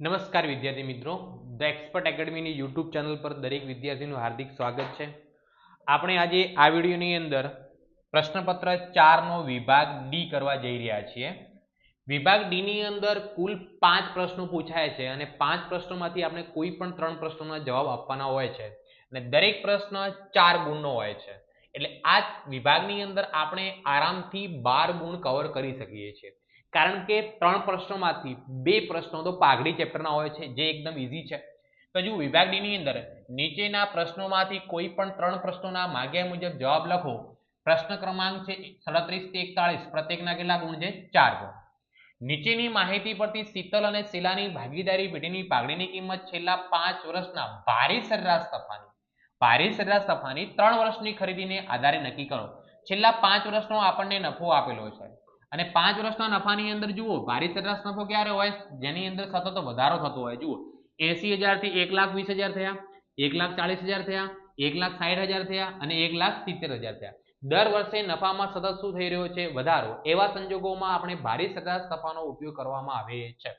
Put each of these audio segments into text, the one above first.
નમસ્કાર વિદ્યાર્થી મિત્રો, ધ એક્સપર્ટ એકેડમીની યુટ્યુબ ચેનલ પર દરેક વિદ્યાર્થીનું હાર્દિક સ્વાગત છે. આપણે આજે આ વિડીયોની અંદર પ્રશ્નપત્ર 4નો વિભાગ ડી કરવા જઈ રહ્યા છીએ. વિભાગ ડી ની અંદર કુલ 5 પ્રશ્નો પૂછાય છે અને 5 પ્રશ્નોમાંથી આપણે કોઈ પણ 3 પ્રશ્નોના જવાબ આપવાના હોય છે અને દરેક પ્રશ્ન 4 ગુણનો હોય છે. એટલે આ વિભાગની અંદર આપણે આરામથી 12 ગુણ કવર કરી શકીએ છીએ, કારણ કે 3 પ્રશ્નોમાંથી 2 પ્રશ્નો તો પાઘડી ચેપ્ટરના હોય છે, જે એકદમ ઈઝી છે. તો જો વિભાગ ડી ની અંદર નીચેના પ્રશ્નોમાંથી કોઈ પણ 3 પ્રશ્નોના માગ્યા મુજબ જવાબ લખો. પ્રશ્ન ક્રમાંક છે 37 થી 41, પ્રત્યેકના કેટલા ગુણ છે? 4 ગુણ. નીચેની માહિતી પરથી શીતલ અને શીલાની ભાગીદારી પેઢીની પાઘડીની કિંમત છેલ્લા 5 વર્ષના ભારી સરેરાશ તફાની 3 વર્ષની ખરીદીને આધારે નક્કી કરો. છેલ્લા 5 વર્ષનો આપણને નફો આપેલો છે અને 5 વર્ષના નફાની અંદર જુઓ ભારી સરેરાશ નફો ક્યારે હોય? જેની અંદર સતત વધારો થતો હોય. જુઓ 80,000 થી 1,20,000 થયા, 1,40,000 થયા, 1,60,000 થયા અને 1,70,000 થયા. દર વર્ષે નફામાં સતત શું થઈ રહ્યો છે? વધારો. એવા સંજોગોમાં આપણે ભારી સરેરાશ નફાનો ઉપયોગ કરવામાં આવે છે.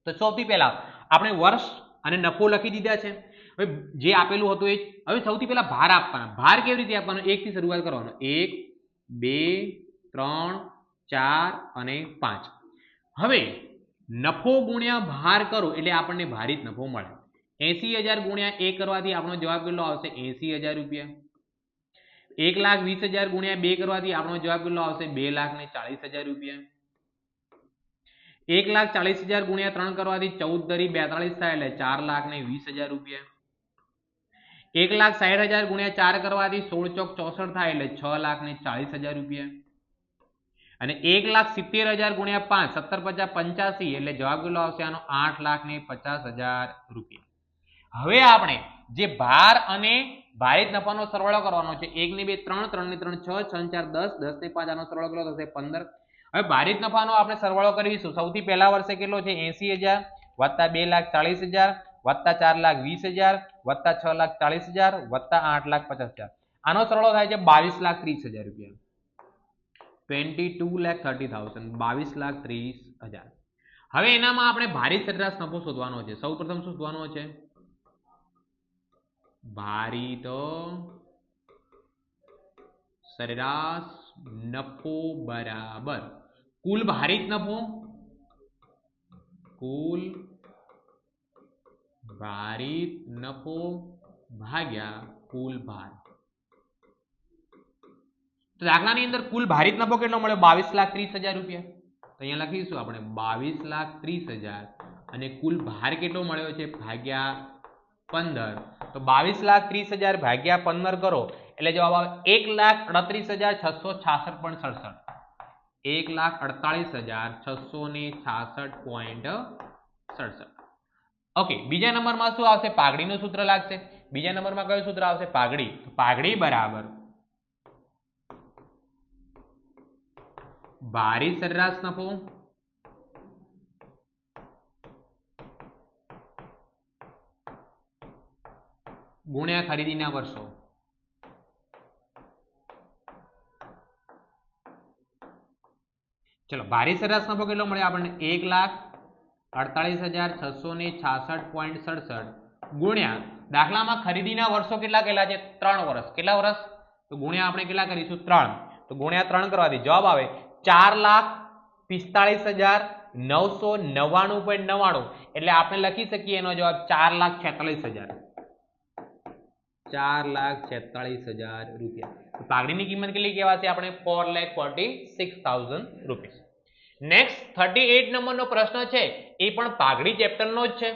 તો સૌથી પહેલા આપણે વર્ષ અને નફો લખી દીધા છે. હવે જે આપેલું હતું એ હવે સૌથી પહેલા ભાર આપવાના. ભાર કેવી રીતે આપવાનો? 1 થી શરૂઆત કરવાનો. 1, 2, 3, 4 અને 5. હવે નફો ગુણ્યા ભાર કરો એટલે આપણને ભારિત નફો મળે. 80,000 ગુણ્યા 1 કરવાથી આપણો જવાબ કેટલો આવશે? 80,000 રૂપિયા. 1,20,000 ગુણ્યા 2 કરવાથી આપણો જવાબ કેટલો આવશે? 2,40,000 રૂપિયા. 1,40,000 ગુણ્યા 3 કરવાથી 14 * 42 થાય એટલે 4,20,000 રૂપિયા. 1,60,000 ગુણ્યા 4 કરવાથી 16 ચોક 64 થાય એટલે 6,40,000 રૂપિયા. અને 1,70,000 ગુણ્યા 5 17 * 50 = 85 એટલે જવાબ કેટલો આવશે આનો? 8,50,000 રૂપિયા. હવે આપણે જે ભાર અને ભારિત નફાનો સરવાળો કરવાનો છે. 1 ને 2 3, 3 ને 3 6, 6 ને 4 10, 10 ને 5 આનો સરવાળો કેટલો થશે? 15. હવે ભારિત નફાનો આપણે સરવાળો કરીશું. સૌથી પહેલા વર્ષે કેટલો છે? 80,000 વત્તા 2,40,000 વત્તા 4,20,000 વત્તા 6,40,000 વત્તા 8,50,000. આનો સરવાળો થાય છે 22,30,000 રૂપિયા. 22,30,000 22,30,000. હવે એનામાં આપણે ભારિત સરેરાશ નફો શોધવાનો છે. સૌપ્રથમ શું શોધવાનો છે? ભારિત સરેરાશ નફો બરાબર કુલ ભારિત નફો, કુલ ભારિત નફો ભાગ્યા કુલ ભાર. તો દાખલાની અંદર કુલ ભારિત નફો કેટલો મળ્યો? 22,30,000 રૂપિયા. તો અહીંયા લખીશું આપણે 22,30,000 અને કુલ ભાર કેટલો મળ્યો છે? ભાગ્યા 15. તો 22,30,000 ભાગ્યા 15 કરો એટલે જવાબ આવે 1,38,666.67. 1,48,666.67. ઓકે, બીજા નંબરમાં શું આવશે? પાઘડીનું સૂત્ર લાગશે. બીજા નંબરમાં કયું સૂત્ર આવશે? પાઘડી. પાઘડી બરાબર ભારિત સરેરાશ નફો ગુણ્યા ખરીદીના વર્ષો. ચલો, ભારિત સરેરાશ નફો કેટલો મળે આપણને? 1,48,666.67 ગુણ્યા દાખલામાં ખરીદીના વર્ષો કેટલા છે? 3 વર્ષ. કેટલા વર્ષ? તો ગુણ્યા આપણે કેટલા કરીશું? 3. તો ગુણ્યા 3 કરવાથી જવાબ આવે 4,45,999.99. એટલે આપણે લખી શકીએ એનો જવાબ 4,46,000. 4,46,000 રૂપિયા. તો પાઘડીની કિંમત કેટલી કહેવાશે? આપણે 4,46,000 રૂપિયા. નેક્સ્ટ 38 નંબરનો પ્રશ્ન છે, એ પણ પાઘડી ચેપ્ટરનો જ છે.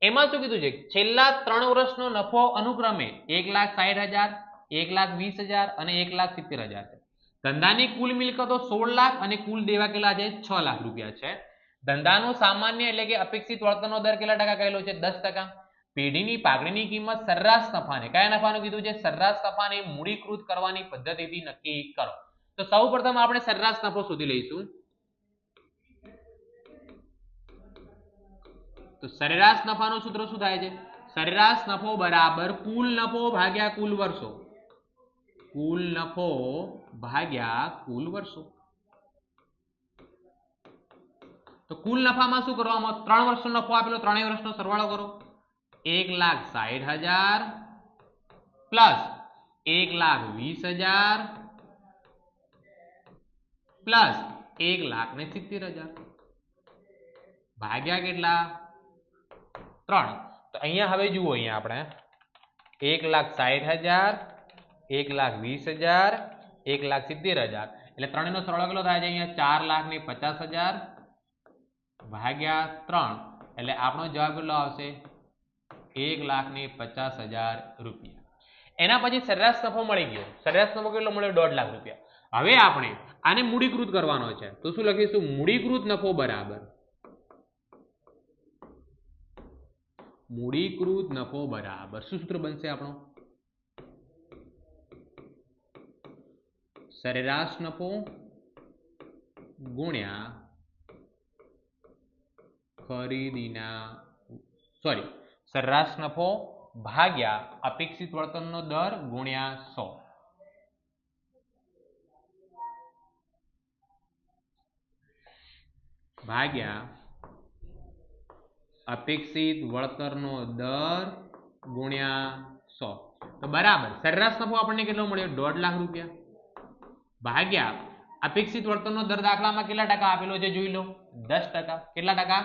એમાં શું કીધું છે? છેલ્લા 3 વર્ષનો નફો અનુક્રમે 1,60,000, 1,20,000 અને 1,70,000 છે. ધંધાની કુલ મિલકતો 16 લાખ અને કુલ દેવા કેટલા છે? 6 લાખ રૂપિયા છે. ધંધાનો સામાન્ય એટલે કે અપેક્ષિત વળતરનો દર કેટલા ટકા કહેલો છે? 10%. પેઢીની પાઘડીની કિંમત સરેરાશ નફાને, કયા નફાનું કીધું છે? સરેરાશ નફાને મૂડીકૃત કરવાની પદ્ધતિથી નક્કી કરો. તો સૌપ્રથમ આપણે સરેરાશ નફો શોધી લઈશું. તો સરેરાશ નફાનું સૂત્ર શું થાય છે? સરેરાશ નફો બરાબર કુલ નફો ભાગ્યા કુલ વર્ષો. કુલ નફો ભાગ્યા કુલ વર્ષો. તો કુલ નફામાં શું કરવામાં 3 વર્ષનો નફો આપેલો, 3 વર્ષનો સરવાળો કરો. 1,60,000 પ્લસ 1,20,000 પ્લસ 1,70,000 ભાગ્યા કેટલા 3. તો અહીંયા હવે જુઓ, અહીંયા આપણે 1,60,000 1,20,000 1,70,000 એટલે 3 નો સરવાળો કેટલો થાય છે અહીંયા 4,50,000 ભાગ્યા 3 એટલે આપણો જવાબ કેટલો આવશે 1,50,000 રૂપિયા. એના પછી સરેરાશ નફો મળી ગયો. સરેરાશ નફો કેટલો મળ્યો 1.5 લાખ રૂપિયા. હવે આપણે આને મૂડીકૃત કરવાનો છે, તો શું લખીશું મૂડીકૃત નફો બરાબર મૂડીકૃત નફો બરાબર શું સૂત્ર બનશે આપણો સરેરાશ નફો ગુણ્યા સરેરાશ નફો ભાગ્યા અપેક્ષિત વર્તનનો દર ગુણ્યા 100 ભાગ્યા અપેક્ષિત વળતરનો દર ગુણ્યા 100. તો બરાબર સરેરાશ નફો આપણને કેટલો મળ્યો 1.5 લાખ રૂપિયા ભાગ્યા અપેક્ષિત વળતરનો દર દાખલામાં કેટલા ટકા આપેલો છે જોઈ લો 10%. કેટલા ટકા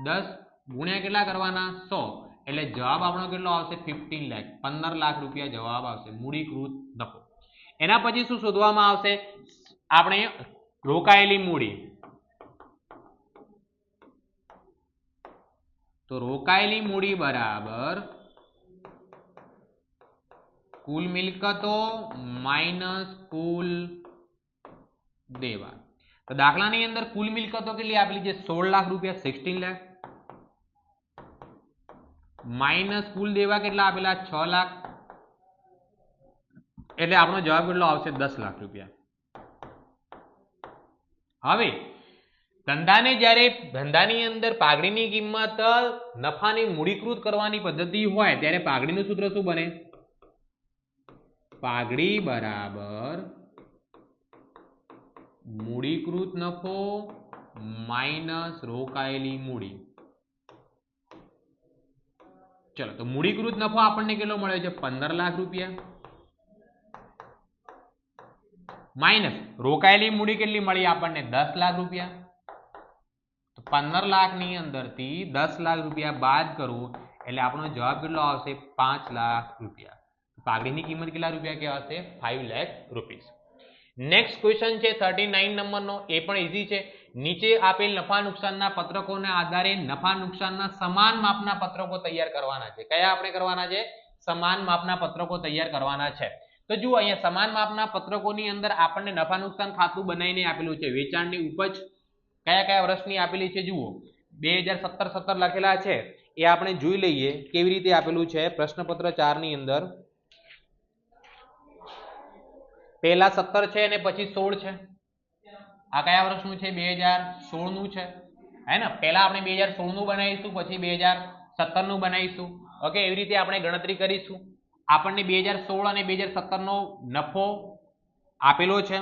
10 ગુણ્યા કેટલા કરવાના 100 એટલે જવાબ આપણો કેટલો આવશે 15 લાખ 15 લાખ રૂપિયા જવાબ આવશે મૂડીકૃત નફો. એના પછી શું શોધવામાં આવશે આપણે રોકાયેલી મૂડી. તો રોકાયેલી મૂડી બરાબર કુલ મિલકતો માઇનસ કુલ દેવા. તો દાખલાની અંદર કુલ મિલકતો કેટલી આપેલી છે 16 લાખ રૂપિયા 16 લાખ માઇનસ કુલ દેવા કેટલા આપેલા 6 લાખ એટલે આપણો જવાબ કેટલો આવશે 10 લાખ રૂપિયા. હવે ધંધાને જ્યારે ધંધાની અંદર પાઘડીની કિંમત નફાની મૂડીકૃત કરવાની પદ્ધતિ હોય ત્યારે પાઘડીનું સૂત્ર શું બને પાઘડી બરાબર મૂડીકૃત નફો માઇનસ રોકાયેલી મૂડી. ચલો તો મૂડીકૃત નફો આપણને કેટલો મળ્યો છે 15 લાખ રૂપિયા માઇનસ રોકાયેલી મૂડી કેટલી મળી આપણને 10 લાખ રૂપિયા. તો 15 લાખની અંદરથી 10 લાખ રૂપિયા બાદ કરવું એટલે આપણો જવાબ કેટલો આવશે 5 લાખ રૂપિયા. પાઘડીની કિંમત કેટલા રૂપિયા કહેવાશે 5 લાખ રૂપીસ. નેક્સ્ટ ક્વેશ્ચન છે 39 નંબરનો. એ પણ ઈઝી છે. નીચે આપેલ નફા નુકસાનના પત્રકોના આધારે નફા નુકસાનના સમાન માપના પત્રકો તૈયાર કરવાના છે. કયા આપણે કરવાના છે સમાન માપના પત્રકો તૈયાર કરવાના છે. તો જુઓ અહીંયા સમાન માપના પત્રકોની અંદર આપણને નફા નુકસાન ખાતું બનાવીને આપેલું છે. વેચાણની ઉપજ કયા કયા વર્ષની આપેલી છે જુઓ 2017 લખેલા છે એ આપણે જોઈ લઈએ કેવી રીતે આપેલું છે. પ્રશ્નપત્ર 4 ની અંદર પહેલા 17 છે અને પછી 16 છે. આ કયા વર્ષનું છે 2016 નું છે હે ને. પહેલા આપણે 2016 નું બનાવીશું પછી 2017 નું બનાવીશું. ઓકે એવી રીતે આપણે ગણતરી કરીશું. આપણને 2016 અને 2017 નો નફો આપેલો છે.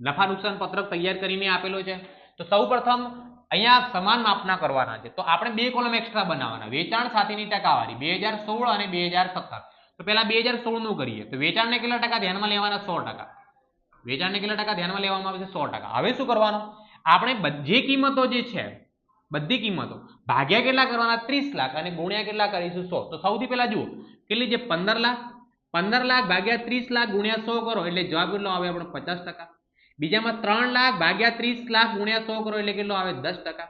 નફા નુકસાન પત્રક તૈયાર કરીને આપેલો છે. તો સૌપ્રથમ અહીંયા સમાન માપના કરવાના છે. તો આપણે બે કોલમ એક્સ્ટ્રા બનાવવાના વેચાણ સાથેની ટકાવારી 2016 અને 2017. તો પહેલા 2016 નું કરીએ તો વેચાણને કેટલા ટકા ધ્યાનમાં લેવાના 100%. વેચાણને કેટલા ટકા ધ્યાનમાં લેવામાં આવે છે 100%. હવે શું કરવાનું આપણે બધી કિંમતો જે છે બધી કિંમતો ભાગ્યા કેટલા કરવાના 30 લાખ અને ગુણ્યા કેટલા કરીશું 100. તો સૌથી પહેલા જુઓ કેટલી છે 15 લાખ. 15 લાખ ભાગ્યા 30 લાખ ગુણ્યા 100 કરો એટલે જવાબ કેટલો આવે આપણો 50%. બીજામાં 3 લાખ ભાગ્યા 30 લાખ ગુણ્યા 100 કરો એટલે કેટલો આવે 10%.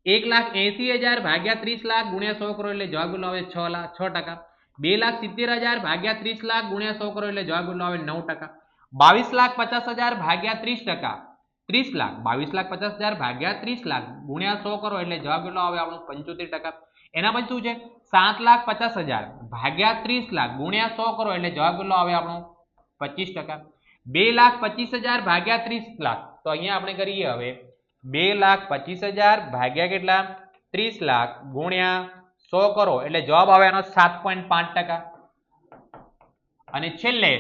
1,80,000 ભાગ્યા 30 લાખ ગુણ્યા 100 કરો એટલે જવાબ કેટલો આવે 6%. 2,70,000 ભાગ્યા 30 લાખ ગુણ્યા 100 કરો એટલે જવાબ કેટલો આવે 9%. 22,50,000 ભાગ્યા 30%. 30 લાખ 22,50,000 ભાગ્યા 30 લાખ ગુણ્યા 100 કરો એટલે જવાબ કેટલો આવે આપણો 75%. એના પછી શું છે 7,50,000 ભાગ્યા 30 લાખ ગુણ્યા 100 કરો એટલે જવાબ કેટલો આવે આપણો 25%. 2,25,000 ભાગ્યા 30 લાખ તો અહીંયા આપણે કરીએ હવે 2,25,000 ભાગ્યા કેટલા 30 લાખ ગુણ્યા 100 કરો એટલે જવાબ આવે એનો 7.5%. અને છેલ્લે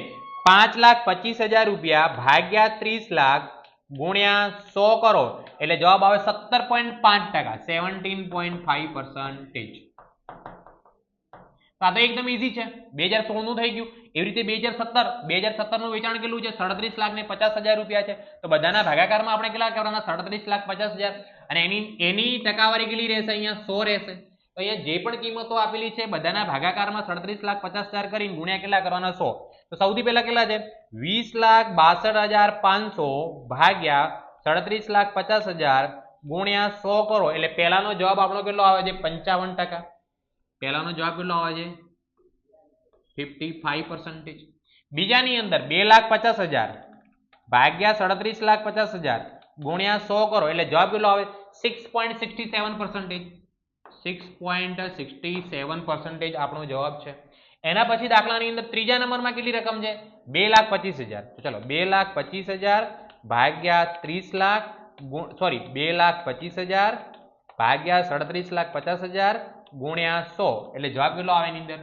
5,25,000 રૂપિયા ભાગ્યા 30 લાખ ગુણ્યા 100 કરો એટલે જવાબ આવે 17.5%, 17.5%. તો આ તો એકદમ ઈઝી છે, 2016 નું થઈ ગયું. એવી રીતે 2017 નું વેચાણ કેટલું છે? 37,50,000 રૂપિયા છે. તો બધાના ભાગાકારમાં આપણે કેટલા કરવાના? 37,50,000. અને એની ટકાવારી કેટલી રહેશે? અહીંયા 100 રહેશે. તો અહીંયા જે પણ કિંમતો આપેલી છે બધાના ભાગાકારમાં 37,50,000 કરીને ગુણ્યા કેટલા કરવાના? 100. તો સૌથી પહેલા કેટલા છે? 20,62,500 ભાગ્યા 37,50,000 ગુણ્યા 100 કરો એટલે પહેલાનો જવાબ આપણો કેટલો આવે છે? 55%. પહેલાનો જવાબ કેટલો આવે છે? 55%. બીજાની અંદર 2,50,000 ભાગ્યા 37,50,000 ગુણ્યા 100 કરો એટલે જવાબ કેટલો આવે? 6.67%. 6.67% આપણો જવાબ છે. એના પછી દાખલાની અંદર ત્રીજા નંબરમાં કેટલી રકમ છે? 2,25,000. તો ચલો 2,25,000 ભાગ્યા 2,25,000 ભાગ્યા 37,50,000 ગુણ્યા 100 એટલે જવાબ કેટલો આવે એની અંદર?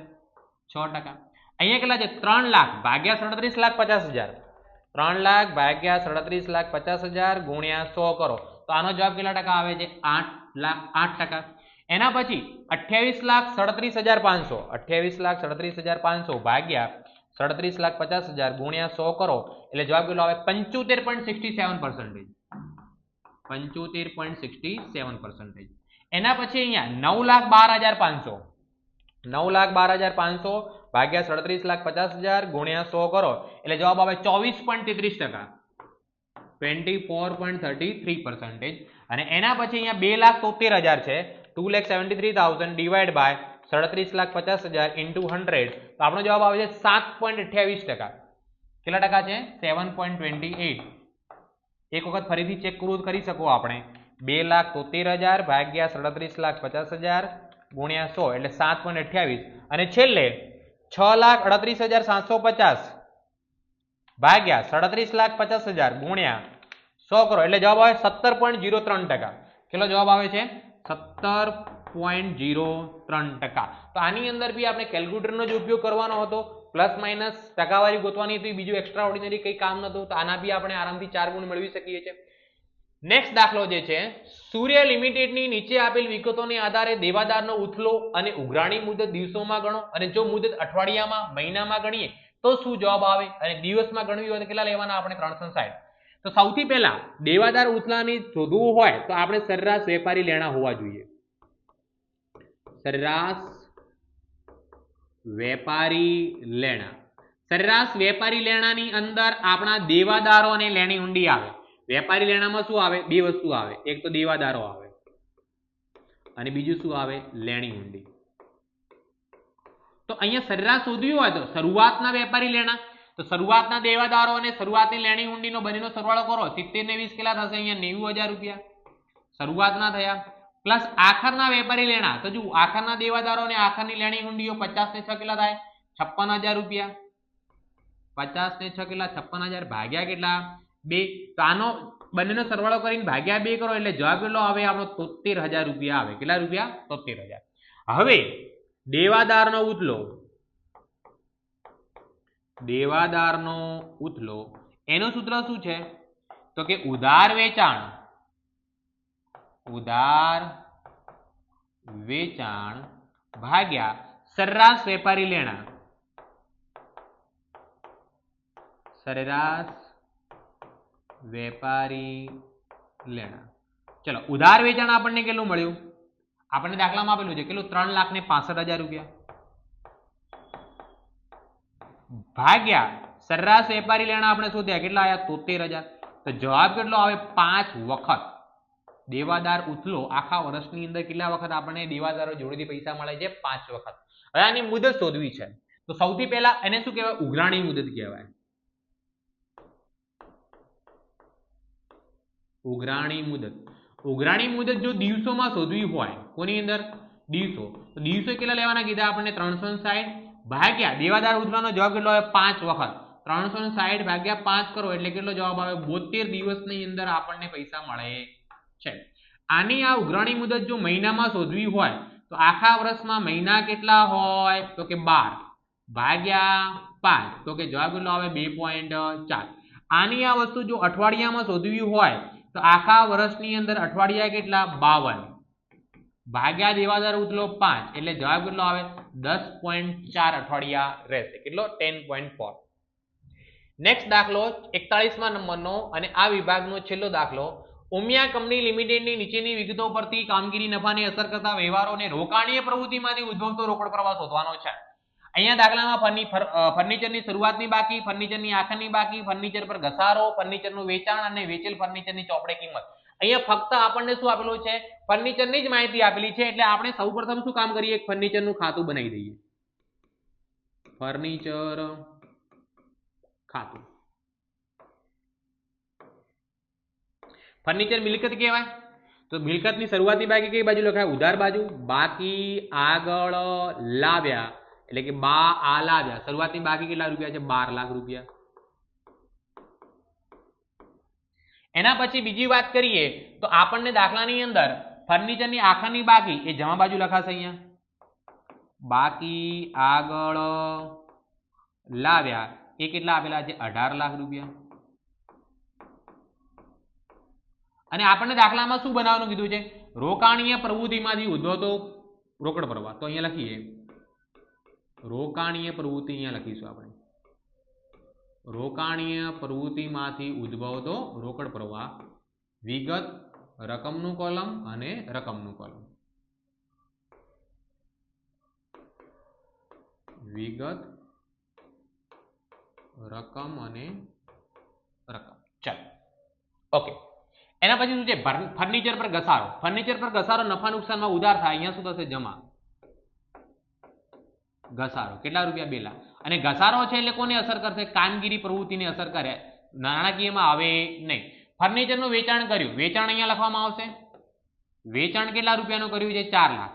6%. અહીંયા કેટલા છે? 3 લાખ ભાગ્યા 37,50,000. 3 લાખ ભાગ્યા 37,50,000 ગુણ્યા 100 કરો તો આનો જવાબ કેટલા ટકા આવે છે? 8%. એના પછી 28,37,500 28,37,500 ભાગ્યા 37,50,000 ગુણ્યા 100 કરો એટલે જવાબ કેટલો આવે? 75.67%. 75.67%. એના પછી અહીંયા 9,12,500 9,12,500 ભાગ્યા 37,50,000 ગુણ્યા 100 કરો એટલે જવાબ આવે 24.33%. 24.33%. અને એના પછી અહીંયા 2,73,000 છે. 2,73,000 ડિવાઈડ બાય 37,50,000 ઇન્ટુ 100 તો આપણો જવાબ આવે છે 7.28%. કેટલા ટકા છે? 7.28. એક વખત ફરીથી ચેક કરી શકો આપણે. 2,73,000 ભાગ્યા 37,50,000 ગુણ્યા 100 એટલે 7.28. અને છેલ્લે 6,38,750 ભાગ્યા 37,50,000 ગુણ્યા 100 કરો એટલે જવાબ આવે 17.03%. કેટલો જવાબ આવે છે? 17.03%. તો આની અંદર બી આપણે કેલ્ક્યુલેટરનો જ ઉપયોગ કરવાનો હતો. પ્લસ માઇનસ ટકાવારી ગોતવાની હતી. બીજું એક્સ્ટ્રા ઓર્ડિનરી કંઈ કામ નતું. તો આના બી આપણે આરામથી 4 ગુણ મેળવી શકીએ છીએ. નેક્સ્ટ દાખલો જે છે, સૂર્ય લિમિટેડની નીચે આપેલ વિગતોને આધારે દેવાદારનો ઉથલો અને ઉઘરાણી મુદત દિવસોમાં ગણો અને જો મુદત અઠવાડિયામાં મહિનામાં ગણીએ તો શું જવાબ આવે? અને દિવસમાં ગણવી હોય તો કેટલા લેવાના આપણે? 360. તો સૌથી પહેલા દેવાદાર ઉથલાની શોધવું હોય તો આપણે સરેરાશ વેપારી લેણા હોવા જોઈએ. સરેરાશ વેપારી લેણા. સરેરાશ વેપારી લેણાની અંદર આપણા દેવાદારો અને લેણી ઊંડી આવે. વેપારી લેણામાં શું આવે? બે વસ્તુ આવે. એક તો દેવાદારો આવે અને બીજું શું આવે? લેણી ઊંડી. તો અહીંયા સરેરાશ શોધવી હોય તો શરૂઆતના વેપારી લેણા, તો શરૂઆતના દેવાદારો અને શરૂઆતની લેણી ઊંડીનો બંનેનો સરવાળો કરો. 70 ને 20 કેટલા થશે? અહીંયા 90,000 રૂપિયા શરૂઆતના થયા. પ્લસ આખરના વેપારી લેણા, તો જો આખરના દેવાદારો અને આખરની લેણી ઊંડીઓ 50 ને 6 કેટલા થાય? 56,000 રૂપિયા. 50 ને 6 કેટલા? 56,000 ભાગ્યા કેટલા? 2. તો આનો બંનેનો સરવાળો કરીને ભાગ્યા 2 કરો એટલે જવાબ કેટલો આવે? આપણો 73,000 રૂપિયા આવે. કેટલા રૂપિયા? 73,000. હવે દેવાદારનો ઉથલો એનું સૂત્ર શું છે? તો કે ઉધાર વેચાણ ભાગ્યા સરેરાશ વેપારી લેણા. સરેરાશ વેપારી લેણા. ચલો ઉધાર વેચાણ આપણને કેટલું મળ્યું? આપણને દાખલામાં આપેલું છે કેટલું? 3,65,000 રૂપિયા ભાગ્યા સરેરાશ વેપારી લેણા આપણે શોધ્યા કેટલા આવ્યા? 73,000. તો જવાબ કેટલો આવે? 5 વખત દેવાદાર ઉથલો આખા વર્ષની અંદર કેટલા વખત આપણને દેવાદારો જોડેથી પૈસા મળે છે? 5 વખત. હવે આની મુદત શોધવી છે તો સૌથી પહેલા એને શું કહેવાય? ઉઘરાણી મુદત કહેવાય. ઉઘરાણી મુદત જો દિવસોમાં શોધવી હોય, કોની અંદર? દિવસો. તો દિવસો કેટલા લેવાના કીધા આપણને? 360 ભાગ્યા દેવાદાર ઉથલાનો જવાબ કેટલો આવે? 5 વખત. 360 ભાગ્યા 5 કરો એટલે કેટલો જવાબ આવે? 72 દિવસની અંદર આપણને પૈસા મળે છે. આની આ ઉઘરાણી મુદત જો મહિનામાં શોધવી હોય તો આખા વર્ષમાં મહિના કેટલા હોય? તો કે 12 ભાગ્યા 5 તો કે જવાબ કેટલો આવે? 2.4. આની આ વસ્તુ જો અઠવાડિયામાં શોધવી હોય તો આખા વર્ષની અંદર અઠવાડિયા કેટલા 52 ભાગ્યા દેવાદાર ઉતલો 5 એટલે જવાબ કેટલો આવે 10.4 અઠવાડિયા રહેશે કેટલો 10.4. નેક્સ્ટ દાખલો 41મા નંબરનો અને આ વિભાગનો છેલ્લો દાખલો ઉમિયા કંપની લિમિટેડની નીચેની વિગતો પરથી કામગીરી નફાને અસર કરતા વ્યવહારોને રોકાણીય પ્રવૃત્તિમાંથી ઉદ્ભવતો રોકડ પ્રવાહ શોધવાનો છે. અહીંયા દાખલામાં ફર્નિચરની શરૂઆતની બાકી, ફર્નિચરની આખરની બાકી, ફર્નિચર પર ઘસારો, ફર્નિચરનું વેચાણ અને વેચેલ ફર્નિચરની ચોપડે કિંમત. અહીંયા ફક્ત આપણને શું આપેલું છે ફર્નિચરની જ માહિતી આપેલી છે એટલે આપણે સૌપ્રથમ શું કામ કરીએ ફર્નિચરનું ખાતું બનાવી દઈએ. ફર્નિચર ખાતું. ફર્નિચર મિલકત કહેવાય તો મિલકતની શરૂઆતની બાકી કઈ બાજુ લખાય ઉધાર બાજુ, બાકી આગળ લાવ્યા એટલે કે આ લાવ્યા શરૂઆતની બાકી કેટલા રૂપિયા છે 12 લાખ રૂપિયા. એના પછી બીજી વાત કરીએ તો આપણને દાખલાની અંદર ફર્નિચરની આખરની બાકી એ જમા બાજુ લખાશે અહીંયા બાકી આગળ લાવ્યા એ કેટલા આપેલા છે 18 લાખ રૂપિયા. અને આપણને દાખલામાં શું બનાવવાનું કીધું છે રોકાણીય પ્રવૃત્તિમાંથી ઉદ્ભવતો રોકડ પ્રવાહ. તો અહીંયા લખીએ રોકાણીય પ્રવૃત્તિ અહીંયા લખીશું આપણે રોકાણીય પ્રવૃત્તિમાંથી ઉદ્ભવતો રોકડ પ્રવાહ વિગત રકમનું કોલમ અને રકમનું કોલમ. વિગત રકમ અને રકમ. ચાલો ઓકે. એના પછી શું છે ફર્નિચર પર ઘસારો. ફર્નિચર પર ઘસારો નફા નુકસાનમાં ઉધાર થાય અહીંયા શું થશે જમા ઘસારો કેટલા રૂપિયા 2 લાખ. અને ઘસારો છે એટલે કોને અસર કરશે કામગીરી પ્રવૃત્તિને અસર કરે નાણાકીયમાં આવે નહીં. ફર્નિચરનું વેચાણ કર્યું વેચાણ અહીંયા લખવામાં આવશે વેચાણ કેટલા રૂપિયાનું કર્યું છે 4 લાખ.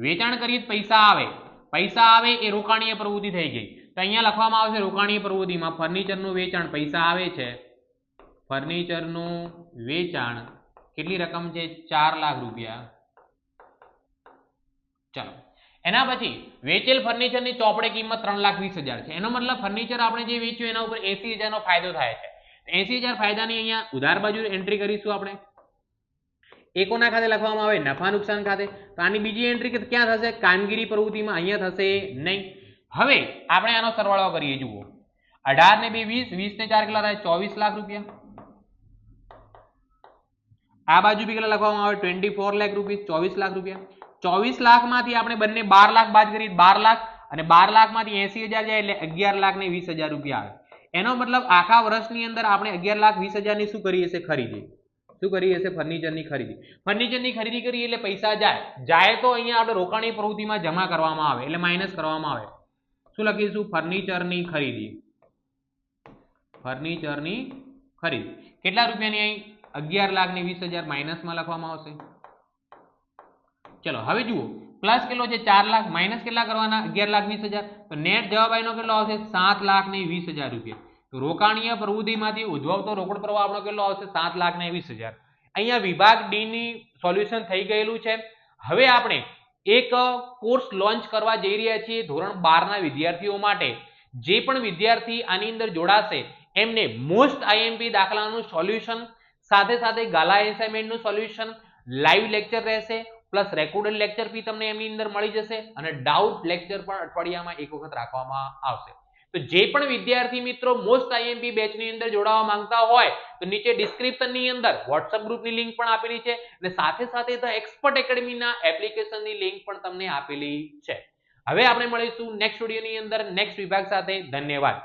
વેચાણ કરી પૈસા આવે એ રોકાણીય પ્રવૃત્તિ થઈ ગઈ તો અહીંયા લખવામાં આવશે રોકાણીય પ્રવૃત્તિમાં ફર્નિચરનું વેચાણ પૈસા આવે છે ફર્નિચરનું વેચાણ કેટલી રકમ છે 4 લાખ રૂપિયા. ચાલો એના પછી વેચેલ ફર્નિચરની ચોપડે કિંમત 3,20,000 છે. એનો મતલબ ફર્નિચર આપણે જે વેચ્યું એના ઉપર 80,000 નો ફાયદો થાય છે. 80,000 ફાયદાની અહીંયા ઉધાર બાજુ એન્ટ્રી કરીશું આપણે. એકોના ખાતે લખવામાં આવે નફા નુકસાન ખાતે. તો આની બીજી એન્ટ્રી ક્યાં થશે કામગીરી પ્રવૃત્તિમાં અહીંયા થશે નહીં. હવે આપણે આનો સરવાળો કરીએ જુઓ 18 ને 2 20 20 ને 4 કેટલા થાય 24 લાખ રૂપિયા. આ બાજુ બી કેટલા લખવામાં આવે 24 લાખ રૂપિયા 24 લાખ રૂપિયા. 24 લાખમાંથી આપણે બંને 12 લાખ બાદ કરી 12 લાખ અને 12 લાખમાંથી 80,000 જાય એટલે 11 લાખ ને 20,000 રૂપિયા આવે. એનો મતલબ આખા વર્ષની અંદર આપણે 11 લાખ 20,000 ની શું કરીએ છે ખરીદી. શું કરીએ છે ફર્નિચરની ખરીદી. ફર્નિચરની ખરીદી કરીએ એટલે પૈસા જાય તો અહીંયા આપણે રોકાણી પ્રવૃત્તિમાં જમા કરવામાં આવે એટલે માઇનસ કરવામાં આવે. શું લખીશું ફર્નિચરની ખરીદી. ફર્નિચરની ખરીદી કેટલા રૂપિયાની અહીં 11 લાખ ને 20,000 માઇનસમાં લખવામાં આવશે. ચલો હવે જુઓ પ્લસ કેટલો છે 4 લાખ માઇનસ કેટલા કરવાના 11 લાખ 20,000 તો નેટ જવાબ આનો કેટલો આવશે 7 લાખ ને 20,000 રૂપિયા. તો રોકાણીય પ્રવૃત્તિમાંથી ઉદ્ભવતો રોકડ પ્રવાહ આપણો કેટલો આવશે 7 લાખ ને 20,000. અહીંયા વિભાગ ડી ની સોલ્યુશન થઈ ગયેલું છે. હવે આપણે એક કોર્સ લોન્ચ કરવા જઈ રહ્યા છીએ ધોરણ 12 ના વિદ્યાર્થીઓ માટે. જે પણ વિદ્યાર્થી આની અંદર જોડાશે એમને મોસ્ટ આઈએમપી દાખલાનું સોલ્યુશન સાથે સાથે ગાલા એસાઇનમેન્ટનું સોલ્યુશન લાઈવ લેક્ચર રહેશે પ્લસ રેકોર્ડેડ લેક્ચર બી તમને એમની અંદર મળી જશે અને ડાઉટ લેક્ચર પણ અઠવાડિયામાં એક વખત રાખવામાં આવશે. તો જે પણ વિદ્યાર્થી મિત્રો મોસ્ટ આઈએમપી બેચની અંદર જોડાવા માંગતા હોય તો નીચે ડિસ્ક્રિપ્શનની અંદર WhatsApp ગ્રુપની લિંક પણ આપેલી છે અને સાથે સાથે ધ એક્સપર્ટ એકેડમીના એપ્લિકેશનની લિંક પણ તમને આપેલી છે. હવે આપણે મળીશું નેક્સ્ટ વિડીયોની અંદર નેક્સ્ટ વિભાગ સાથે. ધન્યવાદ.